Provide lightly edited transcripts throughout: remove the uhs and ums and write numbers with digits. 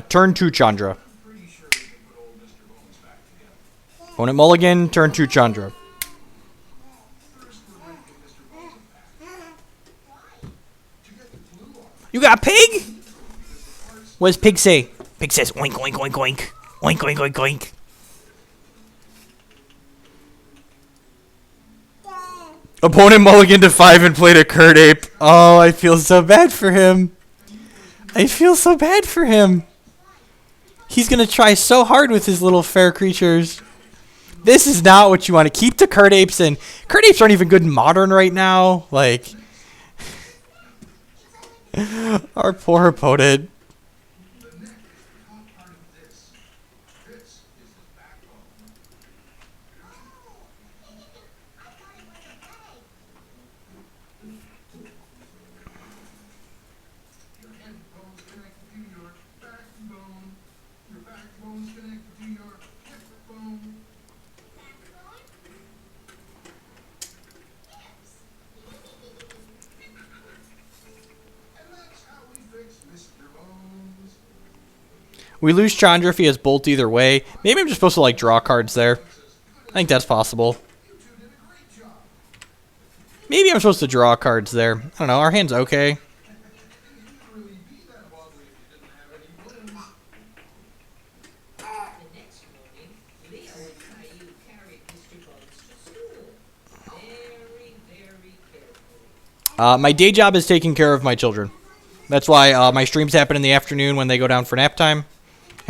Turn 2 Chandra. Opponent mulligan, turn 2 Chandra. You got pig? What does pig say? Pig says oink oink oink oink. Oink oink oink oink. Opponent mulligan to 5 and played a Kurt Ape. Oh, I feel so bad for him. I feel so bad for him. He's going to try so hard with his little fair creatures. This is not what you want to keep the Kurt Apes in. Kurt Apes aren't even good in Modern right now. Like, our poor opponent. We lose Chandra if he has Bolt either way. Maybe I'm just supposed to, like, draw cards there. I think that's possible. Maybe I'm supposed to draw cards there. I don't know. Our hand's okay. My day job is taking care of my children. That's why my streams happen in the afternoon when they go down for nap time.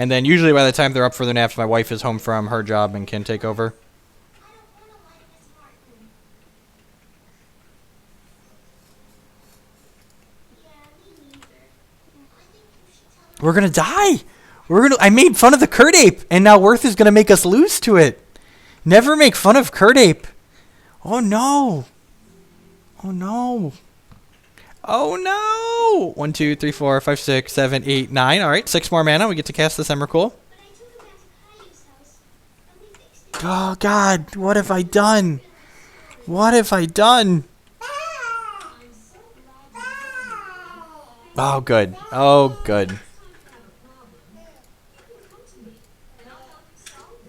And then usually by the time they're up for their naps, my wife is home from her job and can take over. We're going to die. I made fun of the Kurt Ape, and now Worth is going to make us lose to it. Never make fun of Kurt Ape. Oh, no. Oh, no. Oh, no. 1, 2, 3, 4, 5, 6, 7, 8, 9. All right, 6 more mana. We get to cast this Emrakul. Oh, God. What have I done? What have I done? Oh, good. Oh, good.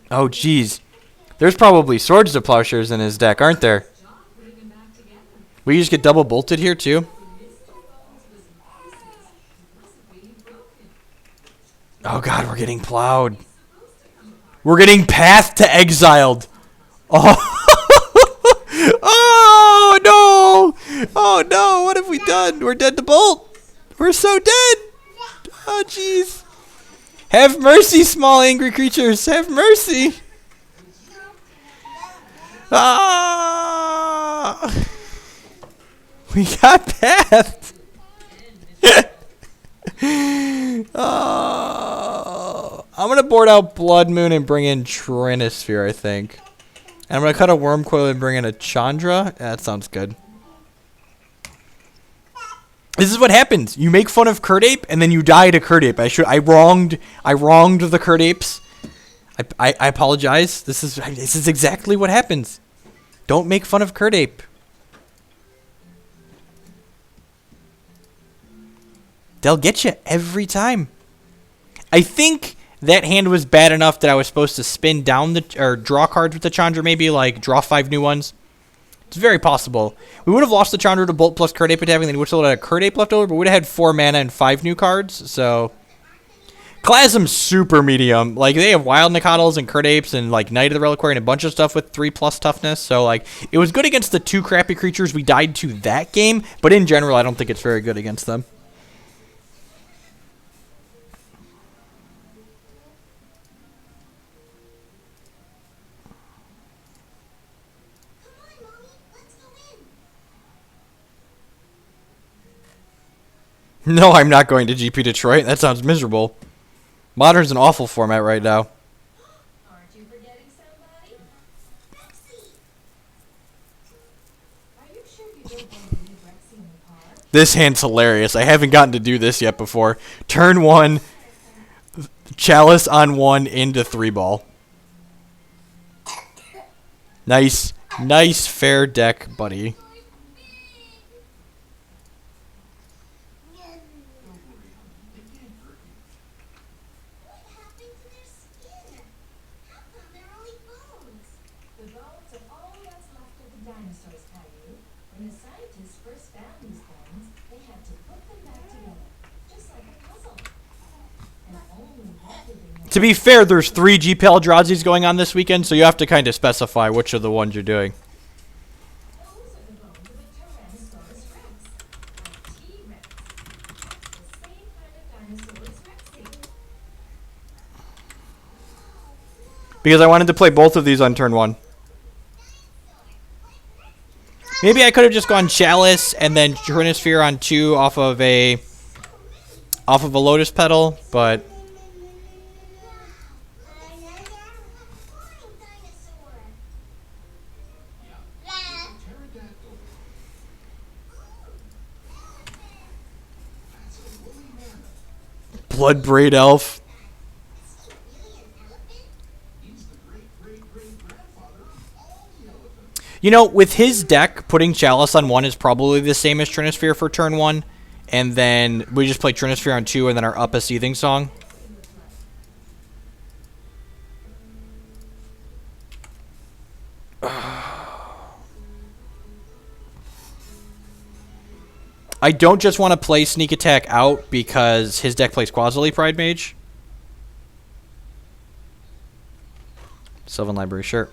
Oh, jeez. There's probably Swords to Plowshares in his deck, aren't there? We just get double bolted here, too. Oh, God, we're getting plowed. We're getting Path to Exiled. Oh, oh no. Oh, no. What have we done? We're dead to Bolt. We're so dead. Oh, jeez. Have mercy, small angry creatures. Have mercy. Ah. We got Path. Oh, I'm going to board out Blood Moon and bring in Trinisphere, I think. And I'm going to cut a Wormcoil and bring in a Chandra. That sounds good. This is what happens. You make fun of Kurt Ape, and then you die to Kurt Ape. I wronged the Kurt Apes. I apologize. This is exactly what happens. Don't make fun of Kurt Ape. They'll get you every time. I think that hand was bad enough that I was supposed to spin down or draw cards with the Chandra, maybe like draw 5 new ones. It's very possible. We would have lost the Chandra to Bolt plus Kurt Ape attacking, then we would still have had a Kurt Ape left over, but we would have had 4 mana and 5 new cards. So Chasm's super medium. Like, they have Wild Nacatls and Kurt Apes and like Knight of the Reliquary and a bunch of stuff with 3+ toughness. So like, it was good against the 2 crappy creatures we died to that game, but in general, I don't think it's very good against them. No, I'm not going to GP Detroit. That sounds miserable. Modern's an awful format right now. Aren't you forgetting somebody? Are you sure you don't want to leave Rexy in the park? This hand's hilarious. I haven't gotten to do this yet before. Turn 1, Chalice on 1 into 3-ball. Nice. Nice fair deck, buddy. To be fair, there's 3 GP Eldrazi's going on this weekend, so you have to kind of specify which of the ones you're doing. Those are the bones of a Tyrannosaurus rex, a T-Rex. The same kind of dinosaur as Rexy. Because I wanted to play both of these on turn 1. Maybe I could have just gone Chalice and then Trinisphere on 2 off of a Lotus Petal, but Bloodbraid Elf. You know, with his deck, putting Chalice on 1 is probably the same as Trinisphere for turn 1. And then we just play Trinisphere on 2 and then our Up a Seething Song. I don't just want to play Sneak Attack out because his deck plays Quasili Pridemage. Sylvan Library, sure.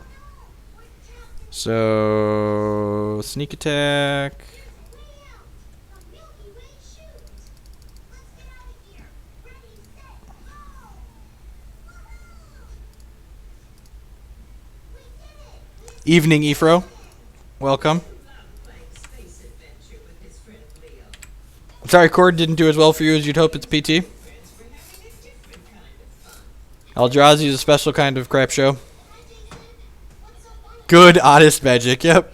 So, Sneak Attack. Evening, Ephro. Welcome. Sorry, Cord didn't do as well for you as you'd hope. It's PT. Eldrazi is a special kind of crap show. Good, honest magic, yep.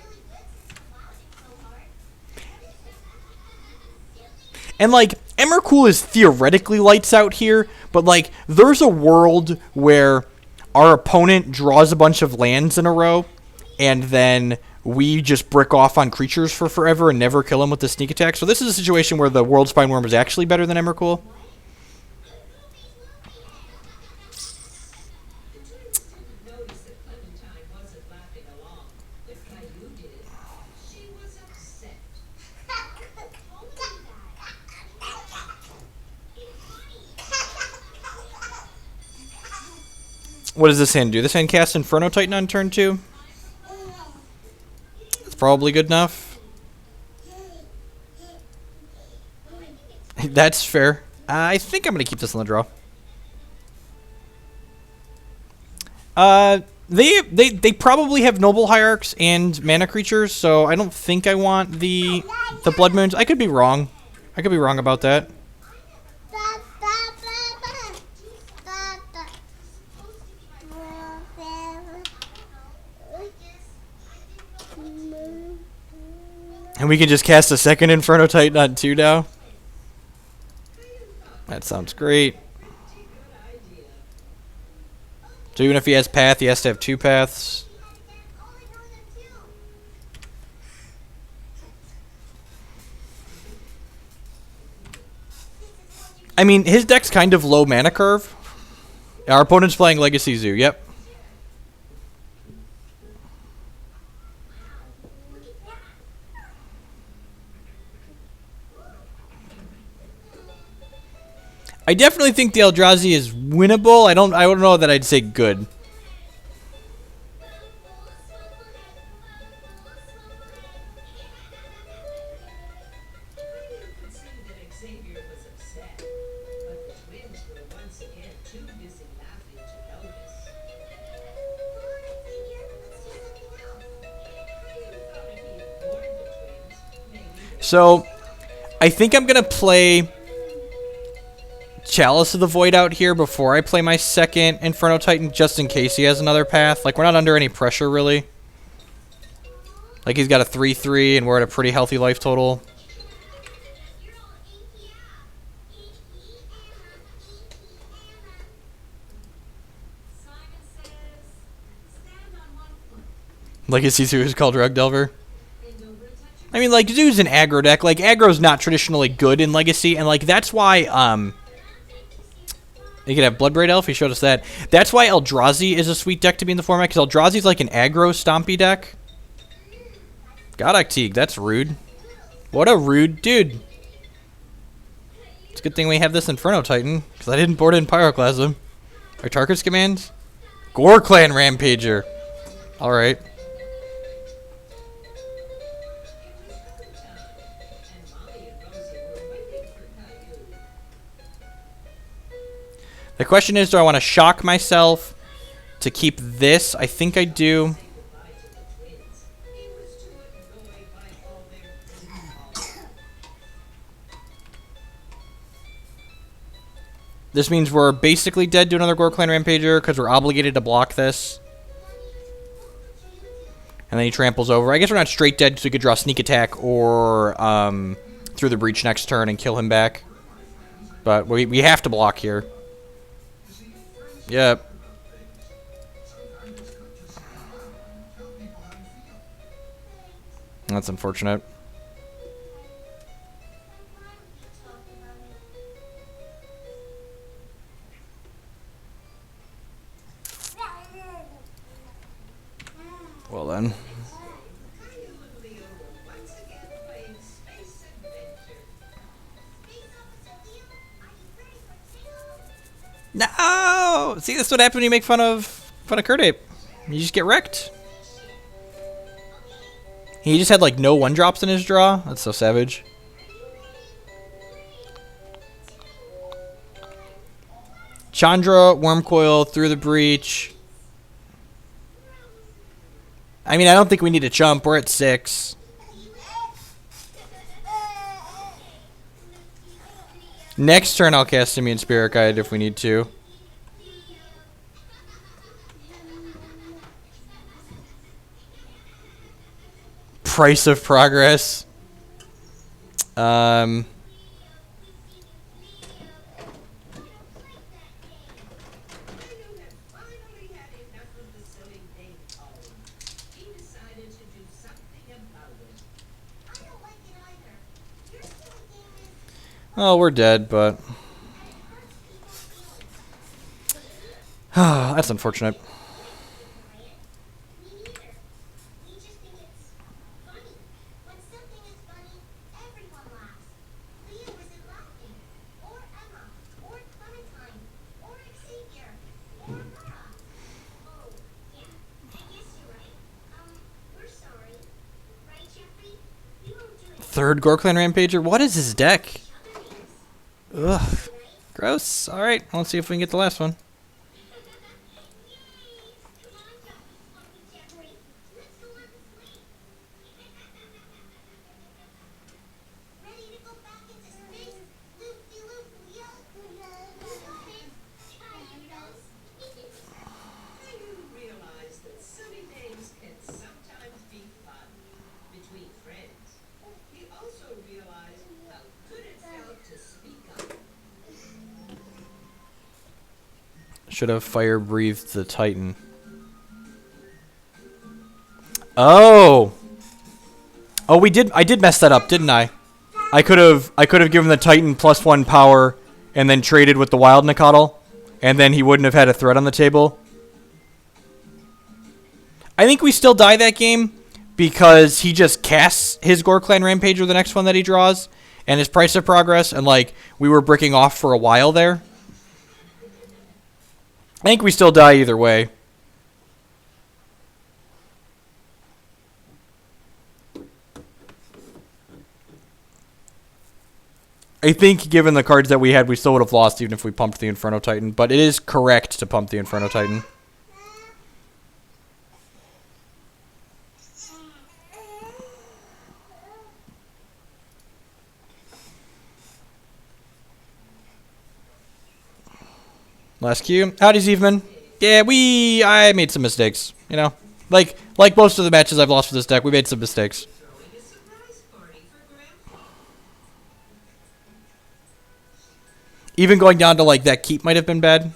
And, like, Emrakul is theoretically lights out here, but, like, there's a world where our opponent draws a bunch of lands in a row, and then we just brick off on creatures for forever and never kill them with the sneak attack. So this is a situation where the World Spine Worm is actually better than Emrakul. What does this hand do? This hand casts Inferno Titan on turn 2. That's probably good enough. That's fair. I think I'm going to keep this on the draw. They probably have Noble Hierarchs and mana creatures, so I don't think I want the Blood Moons. I could be wrong. I could be wrong about that. And we can just cast a second Inferno Titan on 2 now. That sounds great. So even if he has path, he has to have 2 paths. I mean, his deck's kind of low mana curve. Our opponent's playing Legacy Zoo, yep. I definitely think the Eldrazi is winnable. I don't know that I'd say good. So, I think I'm going to play Chalice of the Void out here before I play my second Inferno Titan, just in case he has another path. Like, we're not under any pressure, really. Like, he's got a 3/3, and we're at a pretty healthy life total. Legacy Zoo is called Rug Delver. I mean, like, Zoo's an aggro deck. Like, aggro's not traditionally good in Legacy, and, like, that's why, you could have Bloodbraid Elf, he showed us that. That's why Eldrazi is a sweet deck to be in the format, because Eldrazi's like an aggro stompy deck. Godok Teague, that's rude. What a rude dude. It's a good thing we have this Inferno Titan, because I didn't board in Pyroclasm. Or Tarkus command? Gore Clan Rampager. Alright. The question is, do I want to shock myself to keep this? I think I do. This means we're basically dead to another Gore Clan Rampager because we're obligated to block this. And then he tramples over. I guess we're not straight dead because we could draw Sneak Attack or Through the Breach next turn and kill him back. But we have to block here. Yep. That's unfortunate. Well then. No! See, that's what happens when you make fun of Kurt. You just get wrecked. He just had like no 1-drops in his draw. That's so savage. Chandra, Wormcoil, Through the Breach. I mean, I don't think we need to jump. We're at 6. Next turn, I'll cast Simian Spirit Guide if we need to. Price of Progress. Oh, we're dead, but that's unfortunate. Third Gore Clan Rampager? What is his deck? Ugh. Gross. Alright, let's see if we can get the last one. Should have fire breathed the Titan. Oh. Oh, we did. I did mess that up, didn't I? I could have given the Titan +1 power and then traded with the Wild Nicodle, and then he wouldn't have had a threat on the table. I think we still die that game because he just casts his Gore Clan Rampager the next one that he draws, and his Price of Progress, and like we were bricking off for a while there. I think we still die either way. I think given the cards that we had, we still would have lost even if we pumped the Inferno Titan. But it is correct to pump the Inferno Titan. Last cue. Howdy, Zeevman. Yeah, I made some mistakes, you know. Like most of the matches I've lost with this deck, we made some mistakes. Even going down to like that keep might have been bad.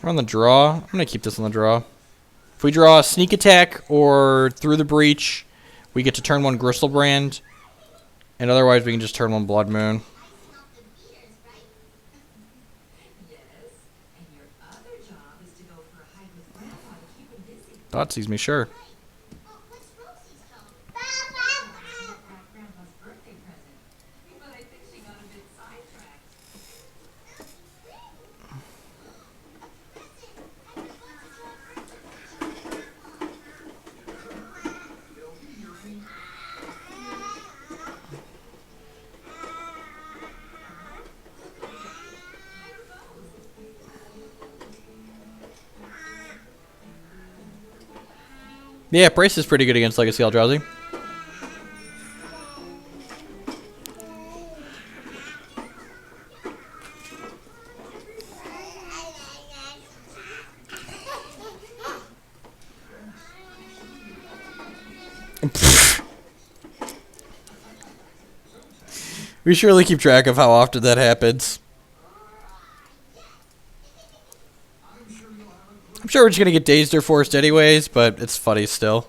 We're on the draw. I'm going to keep this on the draw. If we draw a Sneak Attack or Through the Breach, we get to turn 1 Gristlebrand. And otherwise, we can just turn 1 Blood Moon. Thoughtseize me, sure. What's Rosie's cone? Grandpa's birthday present. But I think she got a bit sidetracked. Yeah, Bryce is pretty good against Legacy Eldrazi. We surely keep track of how often that happens. I'm sure we're just gonna get Dazed or Forced anyways, but it's funny still.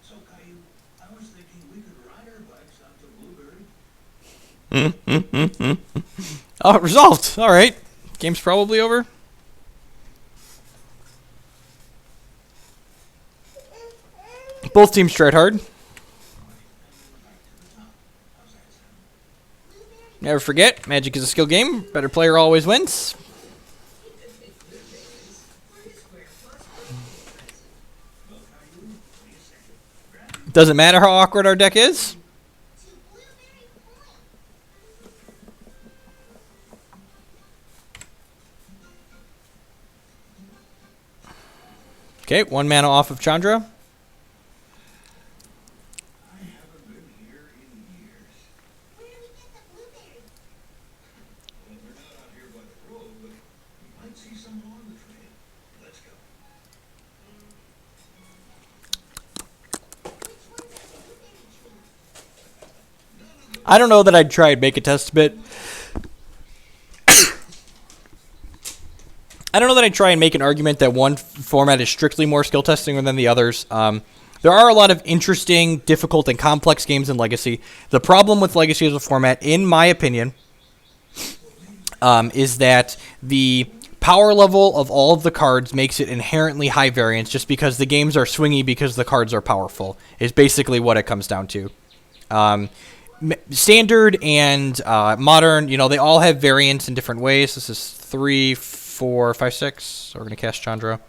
So, Caillou, I was thinking we could ride our bikes out to Blueberry. Oh, resolved. All right. Game's probably over. Both teams tried hard. Never forget, Magic is a skill game. Better player always wins. Doesn't matter how awkward our deck is. Okay, 1 mana off of Chandra. I haven't been here in years. Where do we get the blueberries? Well, we're not out here by the road, but we might see some along the trail. Let's go. I don't know that I'd try and make a test bit. I don't know that I'd try and make an argument that one format is strictly more skill testing than the others. There are a lot of interesting, difficult, and complex games in Legacy. The problem with Legacy as a format, in my opinion, is that the power level of all of the cards makes it inherently high variance just because the games are swingy because the cards are powerful, is basically what it comes down to. Standard and modern, you know, they all have variance in different ways. This is 3, 4, 5, 6. So we're going to cast Chandra.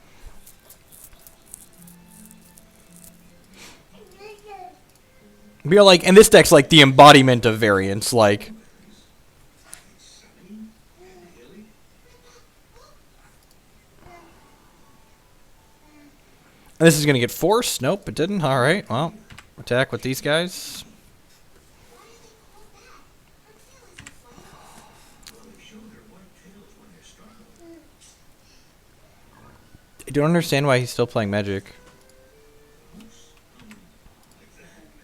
We are like, and this deck's like the embodiment of variance, like. And this is going to get forced. Nope, it didn't. All right, well, attack with these guys. I don't understand why he's still playing Magic.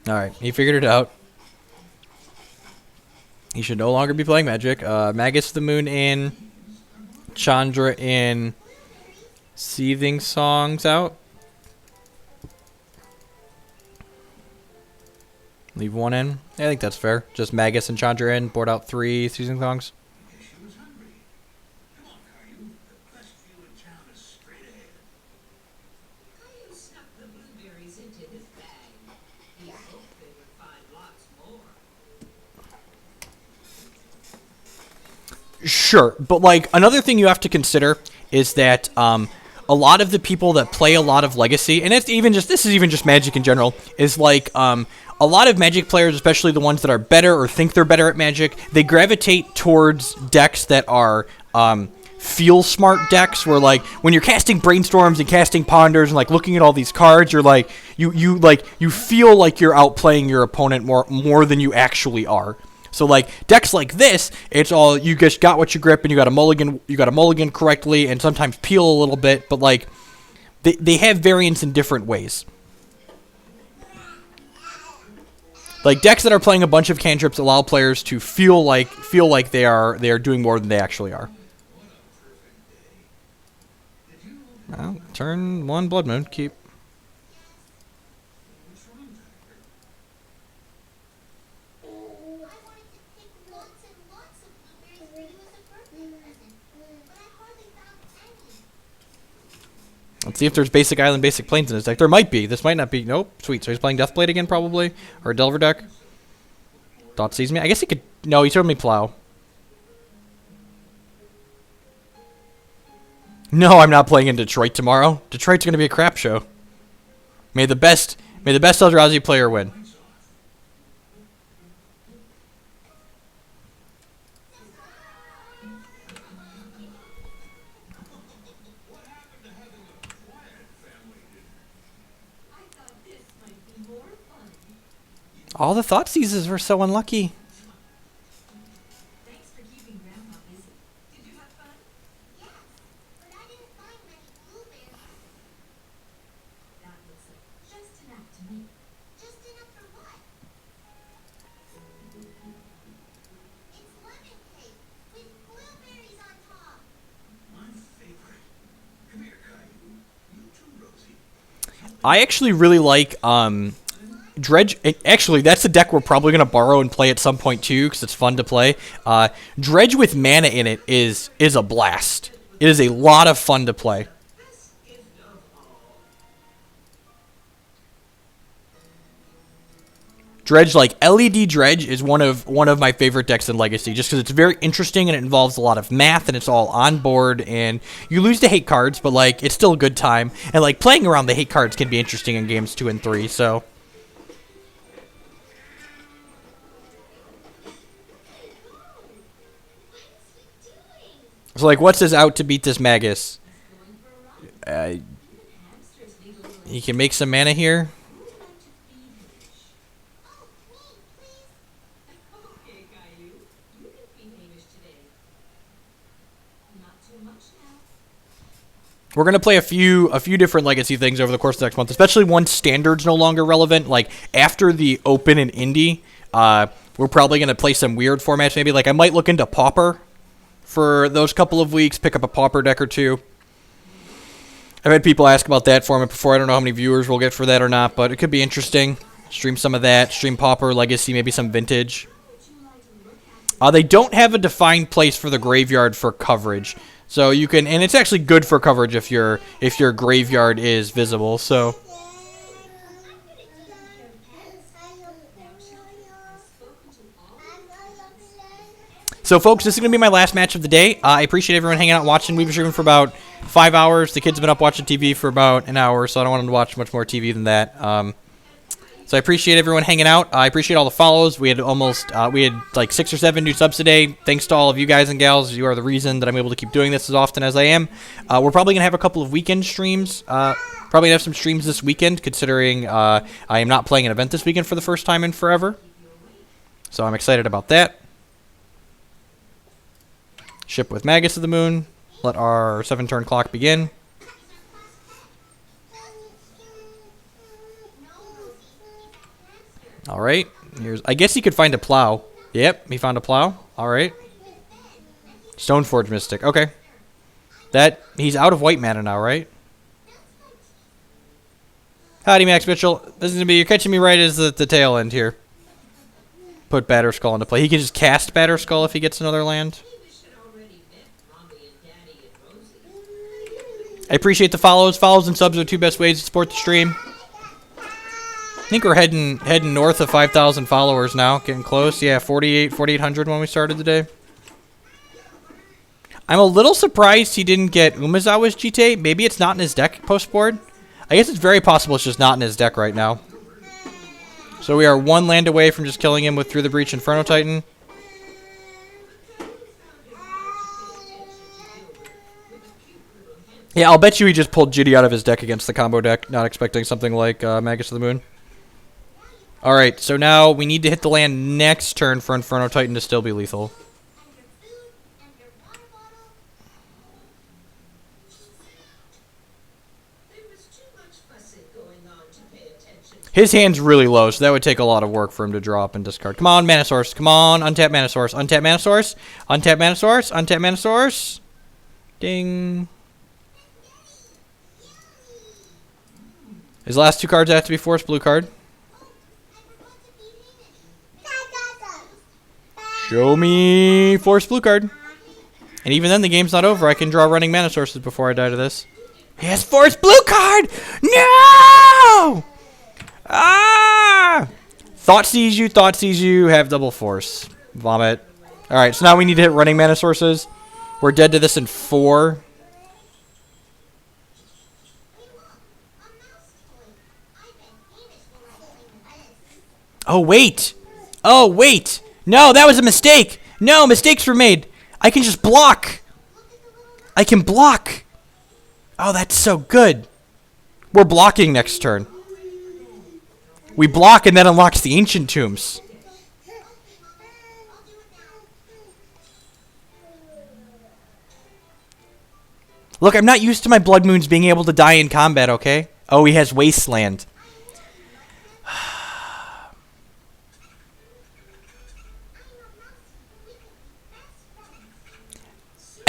Alright, he figured it out. He should no longer be playing Magic. Magus the Moon in. Chandra in. Seething Songs out. Leave 1 in. I think that's fair. Just Magus and Chandra in. Board out 3 Seething Songs. She was hungry. Come on, Caillou. The best view in town is straight ahead. Caillou snuck the blueberries into his bag. He hoped they would find lots more. Sure, but like another thing you have to consider is that a lot of the people that play a lot of Legacy, and this is even just Magic in general, is like a lot of Magic players, especially the ones that are better or think they're better at Magic, they gravitate towards decks that are feel smart decks, where like when you're casting Brainstorms and casting Ponders and like looking at all these cards, you're like you feel like you're outplaying your opponent more than you actually are. So like decks like this, it's all you just got what you grip and you got a mulligan correctly and sometimes peel a little bit, but like they have variance in different ways. Like decks that are playing a bunch of cantrips allow players to feel like they are doing more than they actually are. Well, turn 1 Blood Moon, keep. I wanted to pick lots and lots of blueberries for you as a birthday Let's see if there's basic island, basic plains in his deck. There might be. This might not be. Nope. Sweet. So he's playing Deathblade again, probably, or a Delver deck. Thought sees me. I guess he could. No, he showed me Plow. No, I'm not playing in Detroit tomorrow. Detroit's gonna be a crap show. May the best Eldrazi player win. What happened to having a quiet family dinner? I thought this might be more fun. All the Thoughtseizes were so unlucky. Thanks for keeping Grandpa busy. Did you have fun? Yes, but I didn't find many blueberries. That looks like just enough to me. Just enough for what? It's lemon cake with blueberries on top. My favorite. Come here, Caillou. You too, Rosie. I actually really like Dredge. Actually, that's a deck we're probably going to borrow and play at some point too, because it's fun to play. Dredge with mana in it is a blast. It is a lot of fun to play. Best gift of all. Dredge, like LED Dredge, is one of my favorite decks in Legacy, just because it's very interesting and it involves a lot of math and it's all on board. And you lose to hate cards, but like it's still a good time. And like playing around the hate cards can be interesting in games 2 and 3. So. What is he doing? So like, what's his out to beat this Magus? Hamsters need a little He can make some mana here. Oh, me, please. Okay, Caillou. You can feed Hamish today. Not too much now. We're gonna play a few different Legacy things over the course of the next month, especially once Standard's no longer relevant. Like after the Open and Indie, we're probably gonna play some weird formats. Maybe like I might look into Pauper for those couple of weeks. Pick up a Pauper deck or two. I've had people ask about that format before. I don't know how many viewers we'll get for that or not, but it could be interesting. Stream some of that. Stream Pauper, Legacy, maybe some Vintage. They don't have a defined place for the graveyard for coverage, so you can, and it's actually good for coverage if your graveyard is visible. So folks, this is gonna be my last match of the day. I appreciate everyone hanging out and watching. We've been streaming for about 5 hours. The kids have been up watching TV for about an hour, so I don't want them to watch much more TV than that. So I appreciate everyone hanging out. I appreciate all the follows. We had like 6 or 7 new subs today. Thanks to all of you guys and gals. You are the reason that I'm able to keep doing this as often as I am. We're probably going to have a couple of weekend streams. Probably going to have some streams this weekend, considering I am not playing an event this weekend for the first time in forever. So I'm excited about that. Ship with Magus of the Moon. Let our 7-turn clock begin. All right. I guess he could find a plow. Yep, he found a plow. All right. Stoneforge Mystic. Okay. He's out of white mana now, right? Howdy, Max Mitchell. This is gonna be, you're catching me right as the tail end here. Put Batterskull into play. He can just cast Batterskull if he gets another land. Hamish had already met Mommy and Daddy and Rosie. I appreciate the follows. Follows and subs are the 2 best ways to support the stream. I think we're heading north of 5,000 followers now. Getting close. Yeah, 4,800 when we started today. I'm a little surprised he didn't get Umezawa's GT. Maybe it's not in his deck post-board. I guess it's very possible it's just not in his deck right now. So we are 1 land away from just killing him with Through the Breach Inferno Titan. Yeah, I'll bet you he just pulled Jitty out of his deck against the combo deck, not expecting something like Magus of the Moon. Alright, so now we need to hit the land next turn for Inferno Titan to still be lethal. There was too much fussing going on to pay attention. His hand's really low, so that would take a lot of work for him to draw up and discard. Come on, Mana Source. Come on, untap Mana Source. Untap Mana Source. Untap Mana Source. Untap Mana Source. Ding. His last 2 cards have to be forced blue card. Show me force blue card. And even then, the game's not over. I can draw running mana sources before I die to this. He has force blue card! No! Ah! Thought sees you, have double force. Vomit. Alright, so now we need to hit running mana sources. We're dead to this in 4. Hey, look, a mouse toy. I bet Hamish will like playing with this. Oh, wait! Oh, wait! No, that was a mistake! No, mistakes were made! I can just block! I can block! Oh, that's so good! We're blocking next turn. We block and that unlocks the Ancient Tombs. I'll do it now. Look, I'm not used to my Blood Moons being able to die in combat, okay? Oh, he has Wasteland.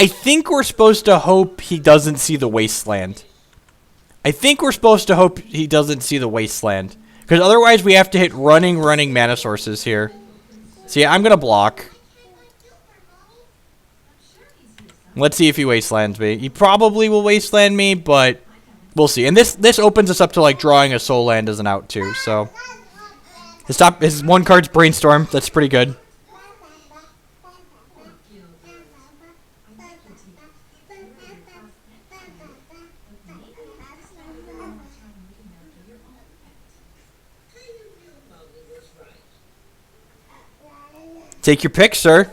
I think we're supposed to hope he doesn't see the Wasteland. I think we're supposed to hope he doesn't see the Wasteland. Because otherwise we have to hit running mana sources here. So yeah, I'm going to block. Let's see if he Wastelands me. He probably will Wasteland me, but we'll see. And this opens us up to like drawing a Soul Land as an out too. So his one card's Brainstorm. That's pretty good. Take your pick, sir.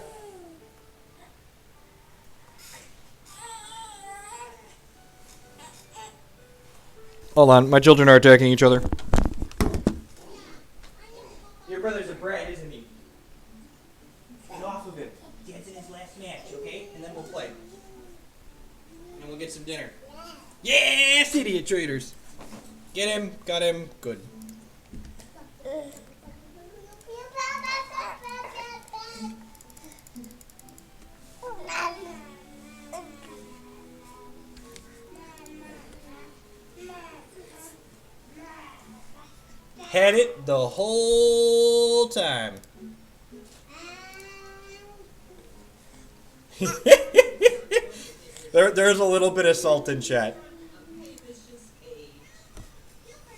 Hold on, my children are attacking each other. Your brother's a brat, isn't he? Get off of him. Dad's in his last match, okay? And then we'll play. And we'll get some dinner. Yes, idiot traders. Get him, got him, good. Had it the whole time. There's a little bit of salt in chat.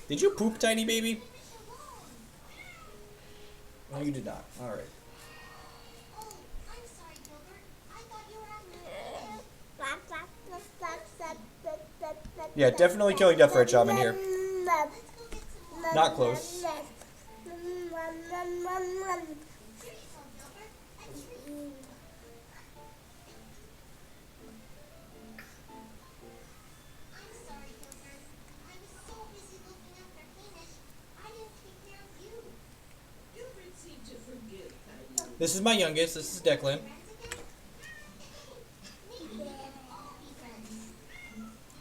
Did you poop, tiny baby? No, you did not. All right. Oh, I'm sorry, Gilbert. I thought you were after. Yeah, definitely killing Death Red Shaman here. Let's go get some more. Not close. Here you go, Gilbert. A treat. I'm sorry, Gilbert. I was so busy looking after Hamish, I didn't take care of you. Gilbert seemed to forgive Caillou. This is my youngest. This is Declan.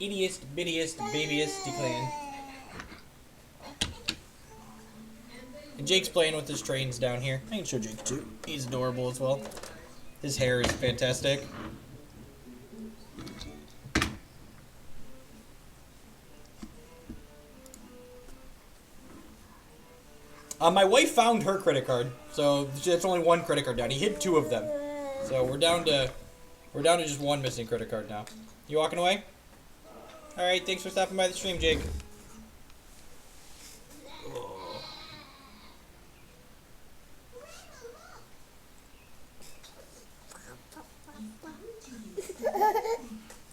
Ittiest, bittiest, babyest Declan. And Jake's playing with his trains down here. I can show Jake too. He's adorable as well. His hair is fantastic. My wife found her credit card, so that's only one credit card down. He hid 2 of them, so we're down to just 1 missing credit card now. You walking away? All right, thanks for stopping by the stream, Jake.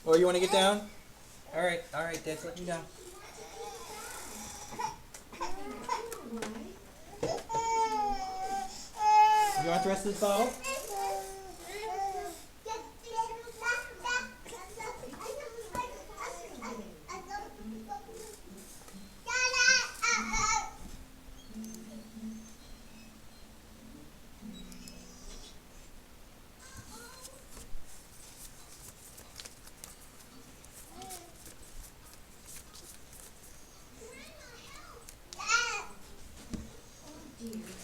Oh, you want to get down? All right, Dad's letting you down. You want the rest of this bottle?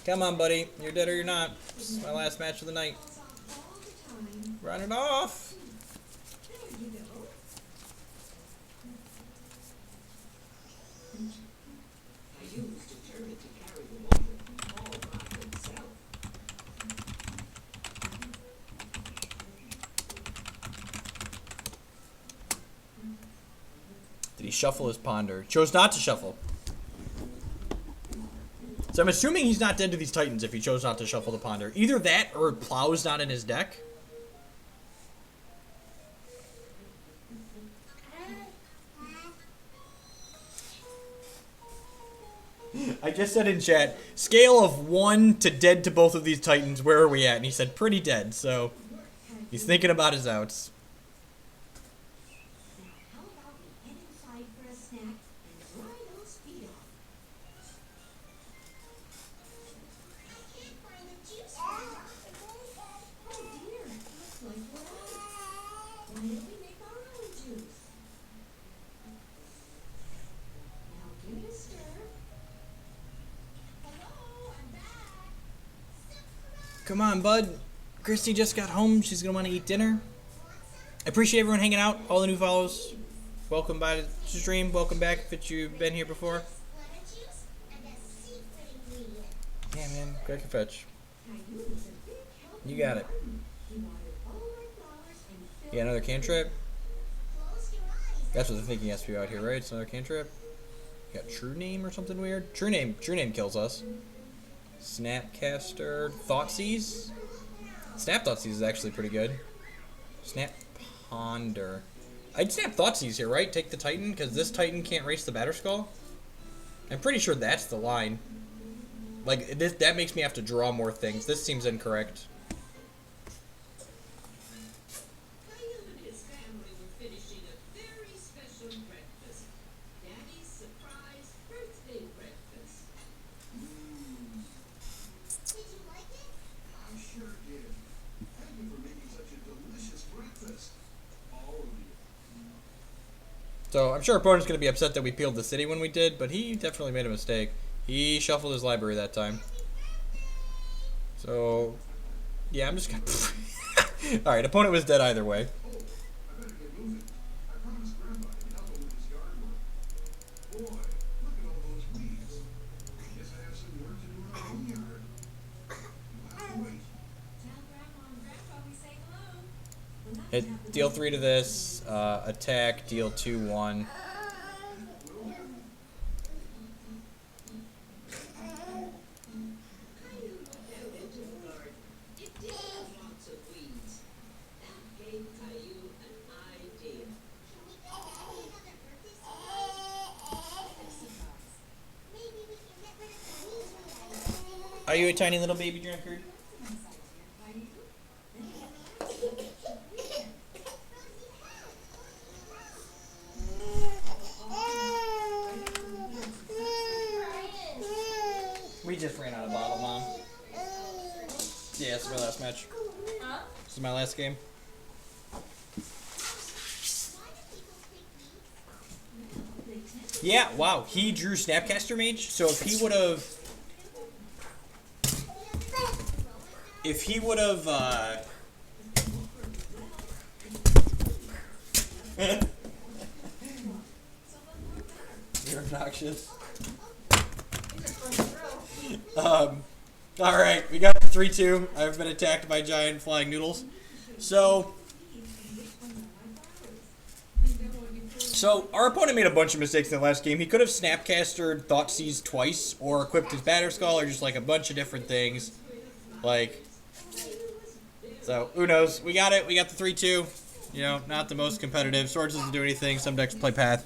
Come on, buddy. You're dead or you're not. This is my last match of the night. Run it off. Caillou was determined to carry the water all by himself. Did he shuffle his ponder? Chose not to shuffle. So I'm assuming he's not dead to these Titans if he chose not to shuffle the ponder. Either that or Plow's not in his deck. I just said in chat, scale of 1 to dead to both of these Titans, where are we at? And he said pretty dead, so he's thinking about his outs. Now, how about we head inside for a snack and dry those feet off? I can't find the juice. Oh dear, looks like we're out. Why don't we make our own juice? Now give it a stir. Hello, I'm back. Surprise! Come on, bud. Christy just got home. She's going to want to eat dinner. I appreciate everyone hanging out. All the new follows. Welcome by the stream. Welcome back if you've been here before. Lemon juice and a secret ingredient. Yeah, man. Greg can fetch. Caillou is a big help You in got the it. garden. He watered all our flowers and filled Yeah, another cantrip. Close your eyes. That's what the thinking has to be out here, right? It's another cantrip. You got True Name or something weird? True Name kills us. Snapcaster. Thoughtseize? Snap Thoughtseize is actually pretty good. Snap Ponder. I'd snap Thoughtseize here, right? Take the Titan, because this Titan can't race the Batterskull. I'm pretty sure that's the line. Like, this, that makes me have to draw more things. This seems incorrect. Caillou and his family were finishing a very special breakfast. Daddy's surprise birthday breakfast. Did you like it? I sure did. Thank you for making such a delicious breakfast. All of you. So, I'm sure our opponent's going to be upset that we peeled the city when we did, but he definitely made a mistake. He shuffled his library that time. So, yeah, I'm just going to... Alright, opponent was dead either way. Oh, I better get moving. I promised Grandpa I'd help him with his yard work. Boy, look at all those weeds. I guess I have some work to do in my own yard. You'll have to wait. Tell Grandma and Grandpa we say hello. When that Hit happened, deal 3 to this, attack, deal 2-1. Caillou looked out into the garden. It did have lots of weeds. That gave Caillou an idea. Can we get Daddy another birthday surprise? Maybe we can get rid of the weeds we had. Are you a tiny little baby drunkard? We just ran out of bottle, Mom. Yeah, it's my last match. Huh? This is my last game. Yeah, wow. He drew Snapcaster Mage, so if he would have... If he would have, You're obnoxious. Alright, we got the 3-2. I've been attacked by giant flying noodles. So our opponent made a bunch of mistakes in the last game. He could have Snapcastered Thoughtseize twice, or equipped his Batterskull, or just like a bunch of different things. Like, so who knows? We got it. We got the 3-2. You know, not the most competitive. Swords doesn't do anything. Some decks play Path.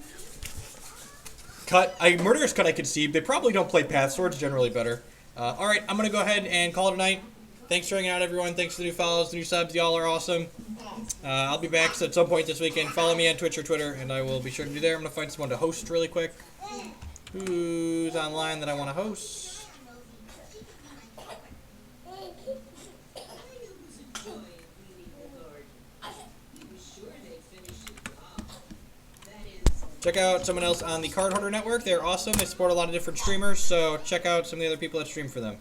Murderous Cut I could see. They probably don't play Path. Swords generally better. Alright, I'm going to go ahead and call it a night. Thanks for hanging out, everyone. Thanks for the new follows, the new subs. Y'all are awesome. I'll be back at some point this weekend. Follow me on Twitch or Twitter, and I will be sure to be there. I'm going to find someone to host really quick. Who's online that I want to host? Caillou was enjoying weeding the garden. He was sure they'd finish the job. That is, Check out someone else on the Card Hoarder Network. They're awesome. They support a lot of different streamers, so check out some of the other people that stream for them.